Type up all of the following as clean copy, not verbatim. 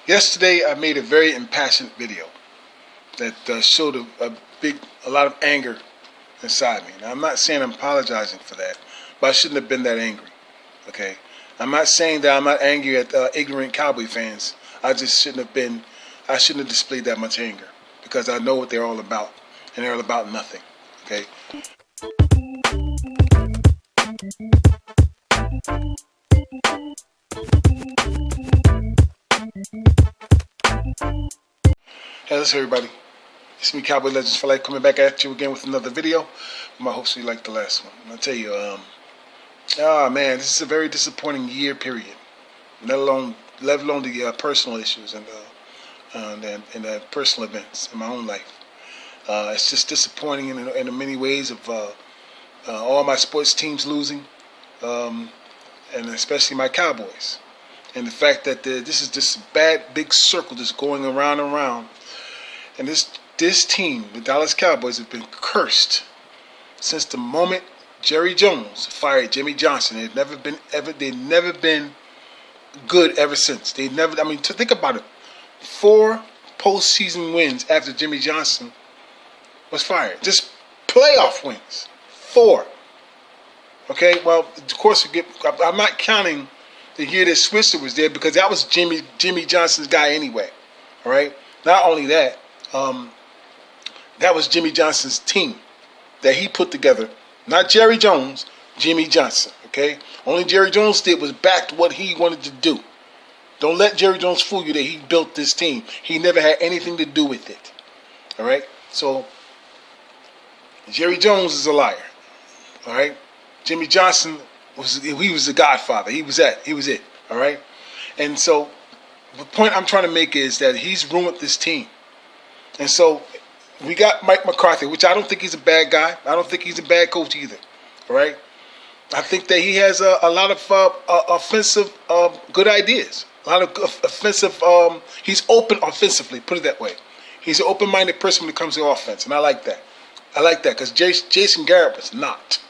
Yesterday, I made a very impassioned video that showed a lot of anger inside me. Now, I'm not saying I'm apologizing for that, but I shouldn't have been that angry. Okay, I'm not saying that I'm not angry at ignorant Cowboy fans. I just shouldn't have been. I shouldn't have displayed that much anger because I know what they're all about, and they're all about nothing. Okay. Hey, listen everybody, it's me, Cowboy Legends for Life, coming back at you again with another video. I hope you liked the last one. I'll tell you, man, this is a very disappointing year period, let alone the personal issues and personal events in my own life. It's just disappointing in many ways of all my sports teams losing, and especially my Cowboys. And the fact that this is this bad big circle just going around and around. And this team, the Dallas Cowboys, have been cursed since the moment Jerry Jones fired Jimmy Johnson. They've never been good ever since. Think about it. 4 postseason wins after Jimmy Johnson was fired. Just playoff wins. 4. Okay, well, of course, I'm not counting the year that Switzer was there because that was Jimmy Johnson's guy anyway. All right. Not only that, that was Jimmy Johnson's team that he put together. Not Jerry Jones, Jimmy Johnson. Okay. Only Jerry Jones did was back to what he wanted to do. Don't let Jerry Jones fool you that he built this team. He never had anything to do with it. All right. So Jerry Jones is a liar. All right. Jimmy Johnson was the godfather. He was it. All right. And so the point I'm trying to make is that he's ruined this team. And so we got Mike McCarthy, which I don't think he's a bad guy. I don't think he's a bad coach either. All right. I think that he has a lot of offensive good ideas. A lot of offensive. He's open offensively. Put it that way. He's an open-minded person when it comes to offense, and I like that. I like that because Jason Garrett was not.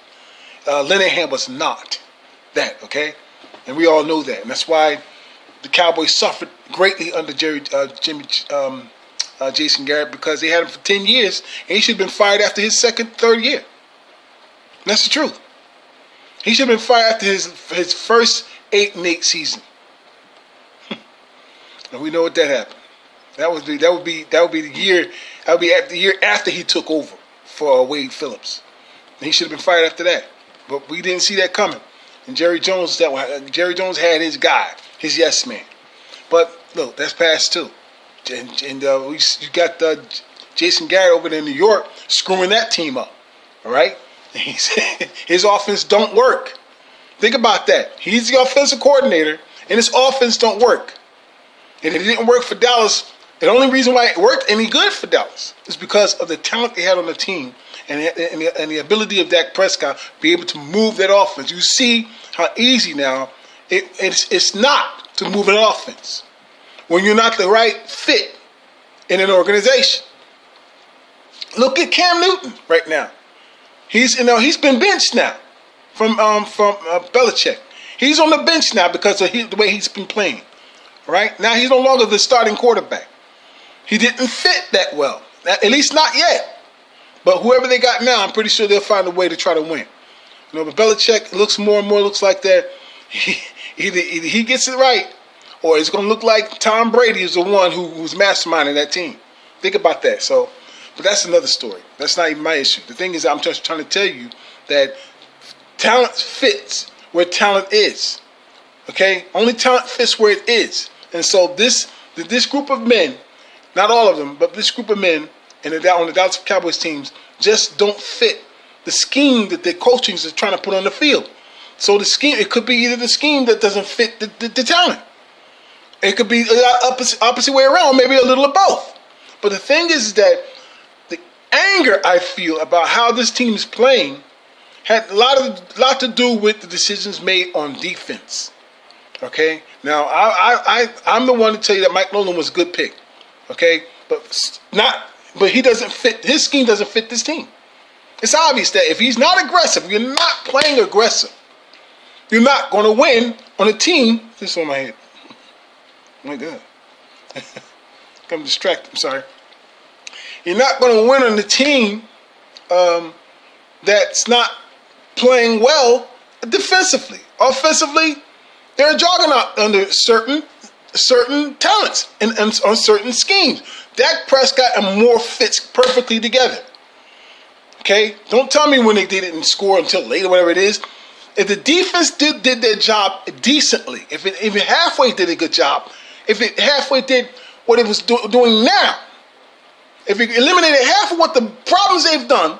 Linehan was not that, okay? And we all know that. And that's why the Cowboys suffered greatly under Jason Garrett because they had him for 10 years and he should have been fired after his third year. And that's the truth. He should have been fired after his first 8-8 season. And we know what that happened. That would be the year. That would be the year after he took over for Wade Phillips. And he should have been fired after that. But we didn't see that coming. And Jerry Jones had his guy, his yes man. But look, that's past too. And you got Jason Garrett over there in New York screwing that team up. All right, his offense don't work. Think about that. He's the offensive coordinator, and his offense don't work. And it didn't work for Dallas. The only reason why it worked any good for Dallas is because of the talent they had on the team and the ability of Dak Prescott to be able to move that offense. You see how easy now it's not to move an offense when you're not the right fit in an organization. Look at Cam Newton right now. He's been benched now from Belichick. He's on the bench now because of the way he's been playing. All right, now he's no longer the starting quarterback. He didn't fit that well, at least not yet. But whoever they got now, I'm pretty sure they'll find a way to try to win. But Belichick looks more and more like that. Either he gets it right, or it's going to look like Tom Brady is the one who's masterminding that team. Think about that. So, but that's another story. That's not even my issue. The thing is, I'm just trying to tell you that talent fits where talent is. Okay, only talent fits where it is. And so this group of men, not all of them, but this group of men on the Dallas Cowboys teams just don't fit the scheme that the coaching is trying to put on the field. So the scheme, it could be either the scheme that doesn't fit the talent. It could be opposite way around, maybe a little of both. But the thing is that the anger I feel about how this team is playing had a lot to do with the decisions made on defense. Okay, now I'm the one to tell you that Mike Nolan was a good pick. Okay, but he doesn't fit. His scheme doesn't fit this team. It's obvious that if he's not aggressive, you're not playing aggressive, you're not going to win on a team. This is on my head. Oh my God. I'm distracted. I'm sorry. You're not going to win on the team that's not playing well defensively. Offensively, they're jogging out under certain talents and on certain schemes. Dak Prescott and Moore fits perfectly together. Okay? Don't tell me when they didn't score until later, whatever it is. If the defense did their job decently, if it halfway did a good job, if it halfway did what it was doing now, if it eliminated half of what the problems they've done,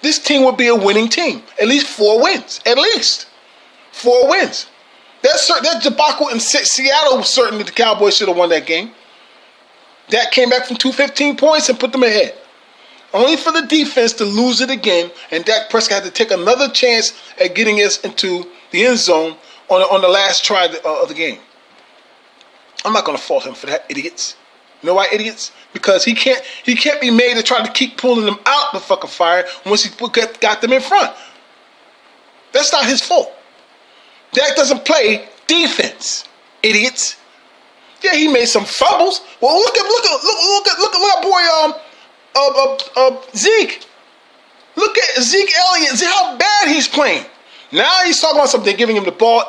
this team would be a winning team. At least 4 wins. At least 4 wins. That debacle in Seattle was certain that the Cowboys should have won that game. That came back from 215 points and put them ahead. Only for the defense to lose it again, and Dak Prescott had to take another chance at getting us into the end zone on the last try of the game. I'm not going to fault him for that, idiots. You know why, idiots? Because he can't be made to try to keep pulling them out the fucking fire once he got them in front. That's not his fault. Dak doesn't play defense, idiots. Yeah, he made some fumbles. Well, look at boy Zeke. Look at Zeke Elliott. See how bad he's playing. Now he's talking about something, giving him the ball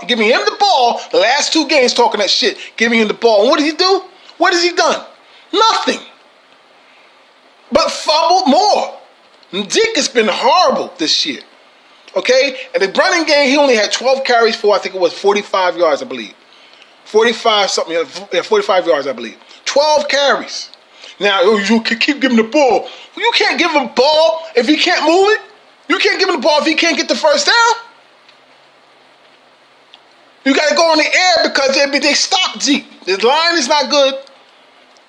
the last 2 games, talking that shit, giving him the ball. And what did he do? What has he done? Nothing. But fumbled more. Zeke has been horrible this year. Okay? And the running game, he only had 12 carries for, I think it was 45 yards, I believe. 45 yards, I believe. 12 carries. Now, you can keep giving the ball. You can't give him the ball if he can't move it. You can't give him the ball if he can't get the first down. You got to go in the air because they stopped Zeke. The line is not good.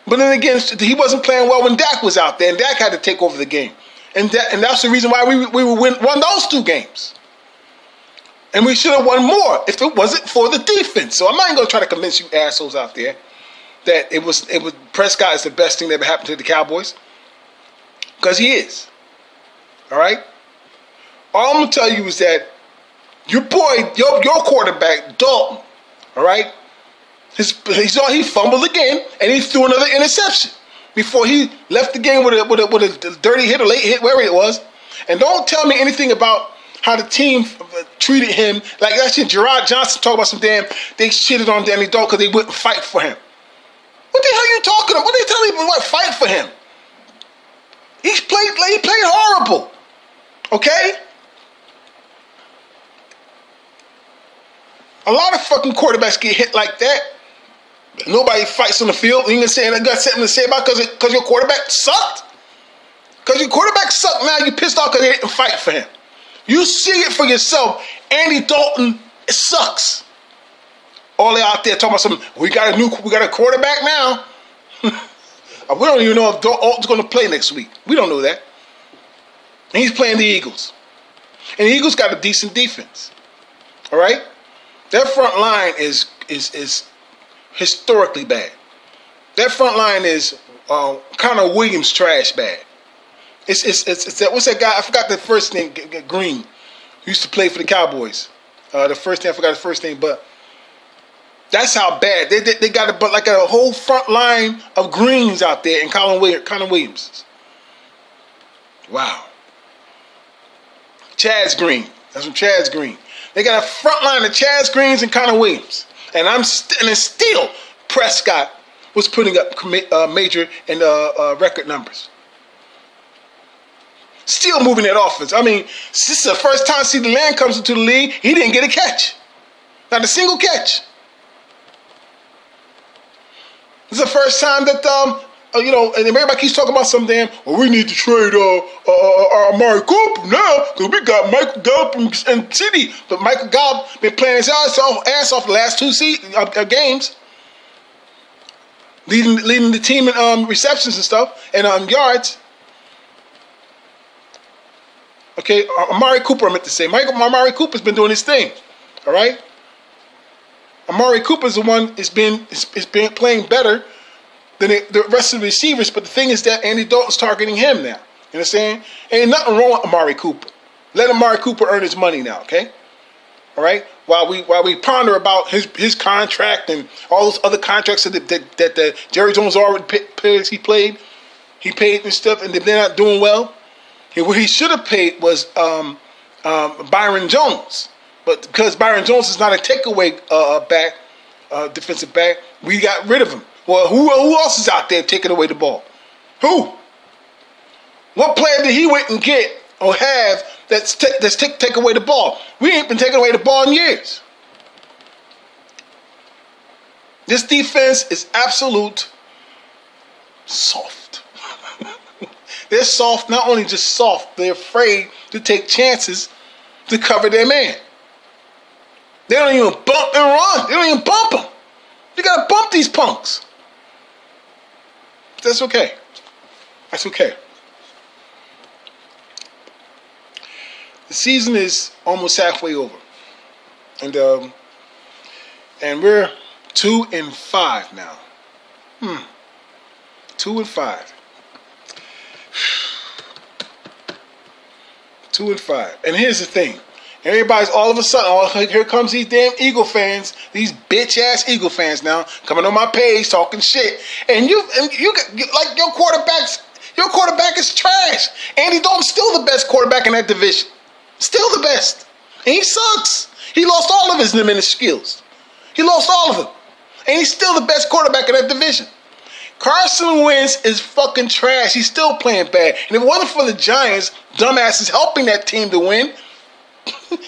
But then again, he wasn't playing well when Dak was out there, and Dak had to take over the game. And that's the reason why we won those 2 games. And we should have won more if it wasn't for the defense. So I'm not even going to try to convince you assholes out there that it was Prescott is the best thing that ever happened to the Cowboys. Because he is. All right? All I'm going to tell you is that your boy, your quarterback, Dalton, all right? He fumbled again, and he threw another interception before he left the game with a dirty hit or late hit, wherever it was. And don't tell me anything about how the team treated him. Like that shit, Gerard Johnson talking about they shitted on Danny Dalton because they wouldn't fight for him. What the hell are you talking about? What are they telling me? What, fight for him? He played horrible. Okay? A lot of fucking quarterbacks get hit like that. Nobody fights on the field. You ain't got something to say about it because your quarterback sucked? Because your quarterback sucked, now you pissed off because they didn't fight for him. You see it for yourself. Andy Dalton sucks. All they out there talking about something. We got a quarterback now. We don't even know if Dalton's going to play next week. We don't know that. And he's playing the Eagles. And the Eagles got a decent defense. All right? Their front line is historically bad. Their front line is Connor Williams trash bad. It's that, what's that guy? I forgot the first name. Green, who used to play for the Cowboys. The first name, I forgot his first name, but that's how bad they got a whole front line of greens out there in Connor Williams. Wow. Chaz Green. That's from Chaz Green. They got a front line of Chaz Greens and Connor Williams. And still Prescott was putting up major and record numbers. Still moving that offense. I mean, this is the first time CeeDee Lamb comes into the league. He didn't get a catch. Not a single catch. This is the first time that, and everybody keeps talking about some we need to trade Amari Cooper now because we got Michael Gallup and CeeDee. But Michael Gallup been playing his ass off the last 2 games, leading the team in receptions and stuff and yards. Okay, Amari Cooper, I meant to say. Amari Cooper's been doing his thing. All right? Amari Cooper's the one is been playing better than the rest of the receivers, but the thing is that Andy Dalton's targeting him now. You understand? Ain't nothing wrong with Amari Cooper. Let Amari Cooper earn his money now, okay? All right? while we ponder about his contract and all those other contracts that the Jerry Jones already he paid and stuff, and they're not doing well. And what he should have paid was Byron Jones, but because Byron Jones is not a takeaway back, defensive back, we got rid of him. Well, who else is out there taking away the ball? Who? What player did he went and get or have that's take away the ball? We ain't been taking away the ball in years. This defense is absolute soft. They're soft, not only just soft, they're afraid to take chances to cover their man. They don't even bump and run. They don't even bump them. You gotta bump these punks. That's okay. That's okay. The season is almost halfway over, and we're 2-5 now. 2-5. 2-5. And here's the thing. Everybody's all of a sudden, here comes these damn Eagle fans, these bitch ass Eagle fans now coming on my page talking shit. And you like your quarterback is trash. Andy Dalton's still the best quarterback in that division. Still the best. And he sucks. He lost all of his diminished skills. He lost all of them. And he's still the best quarterback in that division. Carson Wentz is fucking trash. He's still playing bad. And if it wasn't for the Giants, dumbasses helping that team to win,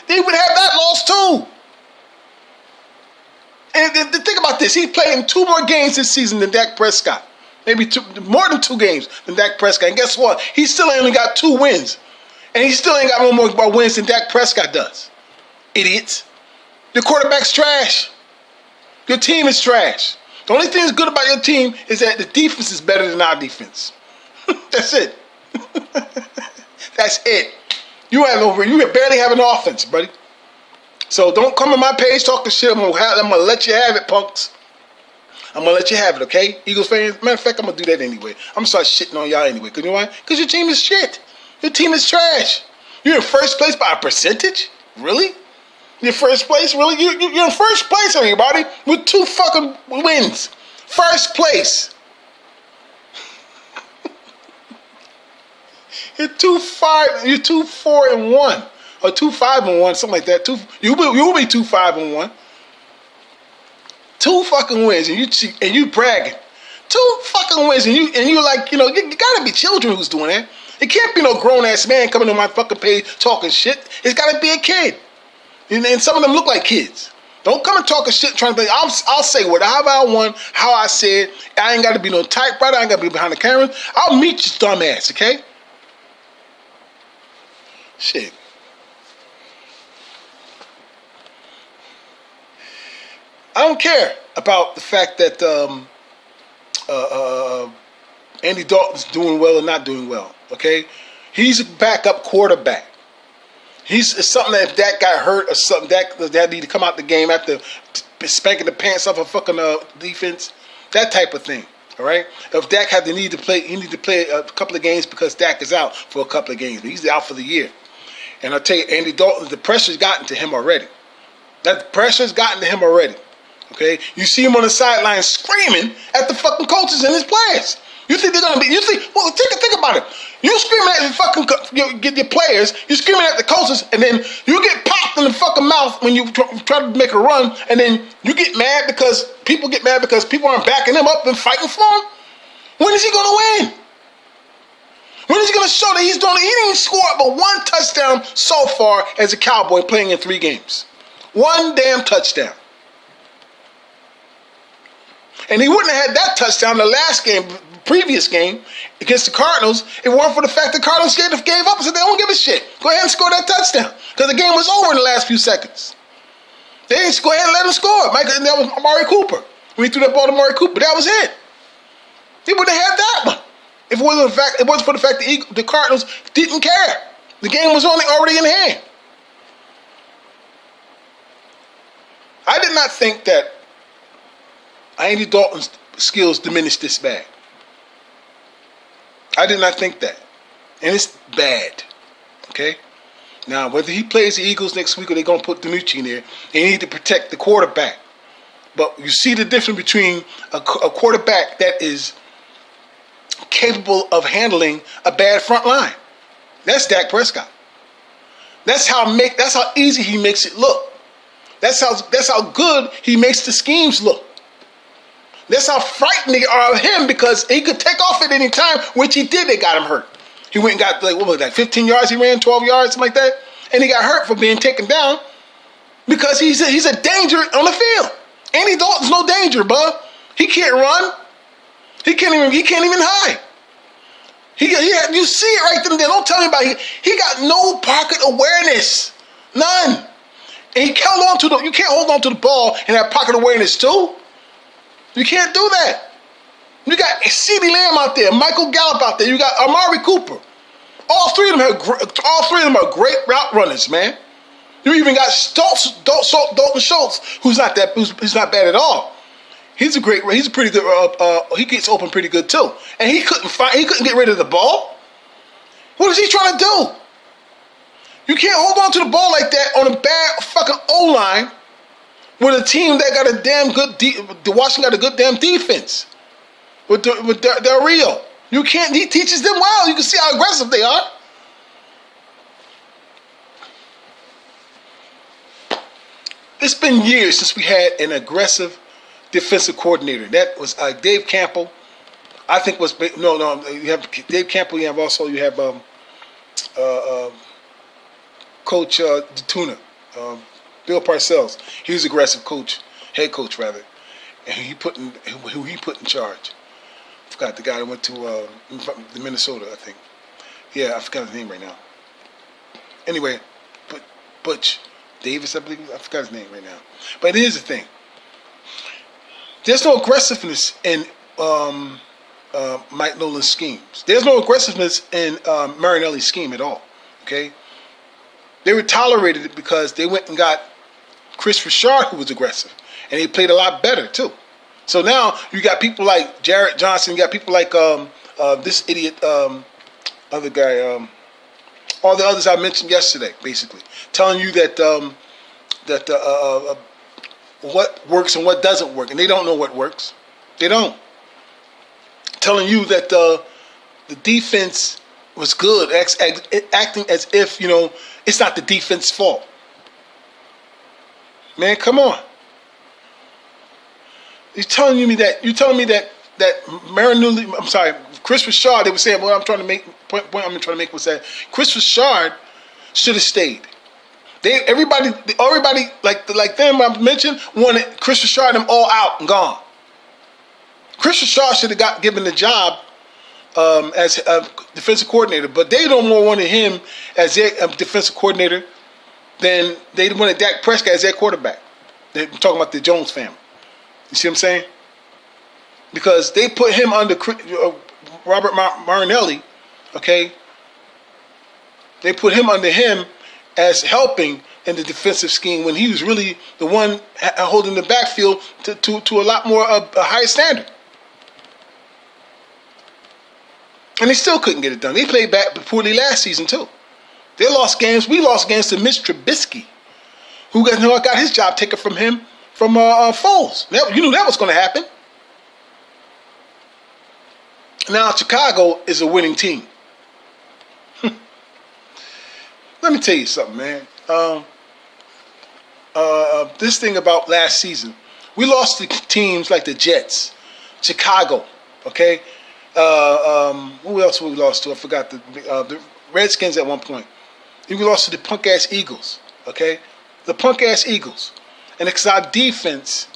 they would have that loss too. And think about this. He played in 2 more games this season than Dak Prescott. Maybe more than 2 games than Dak Prescott. And guess what? He still only got 2 wins. And he still ain't got no more wins than Dak Prescott does. Idiots. Your quarterback's trash. Your team is trash. The only thing that's good about your team is that the defense is better than our defense. That's it. That's it. You barely have an offense, buddy. So don't come on my page talking shit. I'm gonna let you have it, punks. I'm gonna let you have it, okay? Eagles fans. Matter of fact, I'm gonna do that anyway. I'm gonna start shitting on y'all anyway. Cause you know why? Because your team is shit. Your team is trash. You're in first place by a percentage? Really? You're first place? Really? You're in first place, everybody, with 2 fucking wins. First place. You're 2-5. You're 2-4-1, or 2-5-1, something like that. You'll be 2-5-1. 2 fucking wins, and you bragging. 2 fucking wins, and you like, you gotta be children who's doing that. It can't be no grown ass man coming on my fucking page talking shit. It's gotta be a kid. And some of them look like kids. Don't come and talk a shit trying to be. I'll say whatever I want, how I say it. I ain't got to be no typewriter. I ain't got to be behind the camera. I'll meet your dumb ass, okay? Shit. I don't care about the fact that Andy Dalton's doing well or not doing well, okay? He's a backup quarterback. It's something that if Dak got hurt or something, Dak need to come out the game after spanking the pants off a fucking defense, that type of thing. All right. If Dak had the need to play, he need to play a couple of games because Dak is out for a couple of games. He's out for the year. And I'll tell you, Andy Dalton, the pressure's gotten to him already. That pressure's gotten to him already. Okay. You see him on the sideline screaming at the fucking coaches and his players. You think they're gonna be? Well, think about it. You screaming at your players. You screaming at the coaches, and then you get popped in the fucking mouth when you try to make a run, and then you get mad because people aren't backing him up and fighting for him. When is he gonna win? When is he gonna show that he didn't even score but 1 touchdown so far as a Cowboy playing in 3 games? 1 damn touchdown. And he wouldn't have had that touchdown the previous game against the Cardinals if it weren't for the fact the Cardinals gave up and said they don't give a shit. Go ahead and score that touchdown. Because the game was over in the last few seconds. They didn't go ahead and let him score. And that was Amari Cooper. When he threw that ball to Amari Cooper, that was it. He would have had that one. If it wasn't for the fact the Cardinals didn't care. The game was already in hand. I did not think that Andy Dalton's skills diminished this bad. I did not think that. And it's bad. Okay? Now, whether he plays the Eagles next week or they're going to put DiNucci in there, they need to protect the quarterback. But you see the difference between a quarterback that is capable of handling a bad front line. That's Dak Prescott. That's how easy he makes it look. That's how good he makes the schemes look. That's how frightened they are of him, because he could take off at any time, which he did. They got him hurt. He went and got, like, what was it, like 15 yards he ran, 12 yards, something like that. And he got hurt for being taken down because he's a danger on the field. Andy Dalton's no danger, bud. He can't run. He can't even hide. You see it right there. Don't tell me about it. He got no pocket awareness. None. And you can't hold on to the ball and have pocket awareness too. You can't do that. You got CeeDee Lamb out there, Michael Gallup out there. You got Amari Cooper. All three of them are great route runners, man. You even got Dalton Schultz, who's not bad at all. He's a pretty good. He gets open pretty good too. And he couldn't get rid of the ball. What is he trying to do? You can't hold on to the ball like that on a bad fucking O-line with a team that got a damn good. The Washington got a good damn defense with Del Rio. You can't. He teaches them well. You can see how aggressive they are. It's been years since we had an aggressive defensive coordinator. That was Dave Campbell. I think you have Dave Campbell. You have Coach DeTuna, Bill Parcells. He was aggressive head coach rather, and who he put in charge. I forgot the guy that went to the Minnesota, I think. Yeah, I forgot his name right now. Anyway, Butch Davis, I believe. I forgot his name right now. But here's the thing. There's no aggressiveness in Mike Nolan's schemes. There's no aggressiveness in Marinelli's scheme at all. Okay? They were tolerated it because they went and got Chris Richard, who was aggressive. And he played a lot better, too. So now you got people like Jarrett Johnson. You got people like this idiot other guy. All the others I mentioned yesterday, basically. Telling you that what works and what doesn't work. And they don't know what works. They don't. Telling you that the defense was good, acting as if, it's not the defense's fault. Man, come on. You're telling me that Marinelli, I'm sorry, Chris Richard, they were saying, what I'm trying to make, point I'm trying to make was that Chris Richard should have stayed. Everybody like them I mentioned wanted Chris Richard them all out and gone. Chris Richard should have given the job as a defensive coordinator, but they don't more wanted him as their defensive coordinator than they wanted Dak Prescott as their quarterback. They're talking about the Jones family. You see what I'm saying? Because they put him under Robert Marinelli, okay? They put him under him as helping in the defensive scheme when he was really the one holding the backfield to a lot more a higher standard. And they still couldn't get it done. They played back poorly last season too. They lost games. We lost games to Mitch Trubisky, who got his job taken from him from Foles. You knew that was going to happen. Now Chicago is a winning team. Let me tell you something, man. This thing about last season, we lost to teams like the Jets, Chicago, okay? Who else we lost to? I forgot the Redskins at one point. We lost to the punk-ass Eagles, okay? The punk-ass Eagles. And because our defense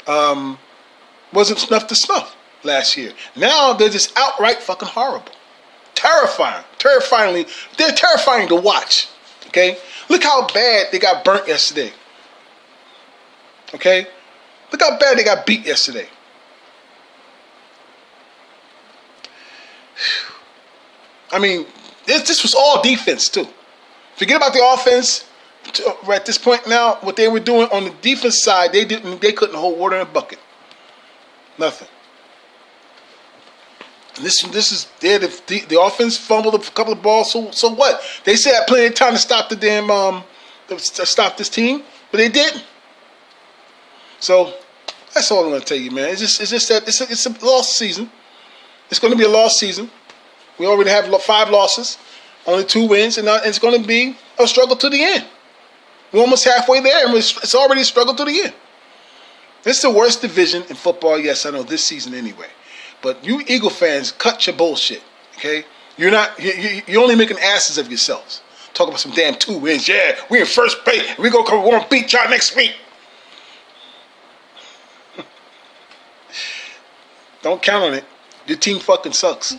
wasn't snuff last year. Now they're just outright fucking horrible. They're terrifying to watch, okay? Look how bad they got burnt yesterday, okay? Look how bad they got beat yesterday. I mean, this was all defense too. Forget about the offense. At this point now, what they were doing on the defense side, they couldn't hold water in a bucket. Nothing. This is there. The offense fumbled a couple of balls. So what? They said had plenty of time to stop the damn to stop this team, but they didn't. So that's all I'm gonna tell you, man. It's just that it's a lost season. It's going to be a lost season. We already have 5 losses, only 2 wins, and it's going to be a struggle to the end. We're almost halfway there, and it's already a struggle to the end. It's the worst division in football, yes, I know, this season anyway. But you Eagle fans, cut your bullshit, okay? You're only making asses of yourselves. Talking about some damn 2 wins. Yeah, we in first place. We're going to beat y'all next week. Don't count on it. Your team fucking sucks.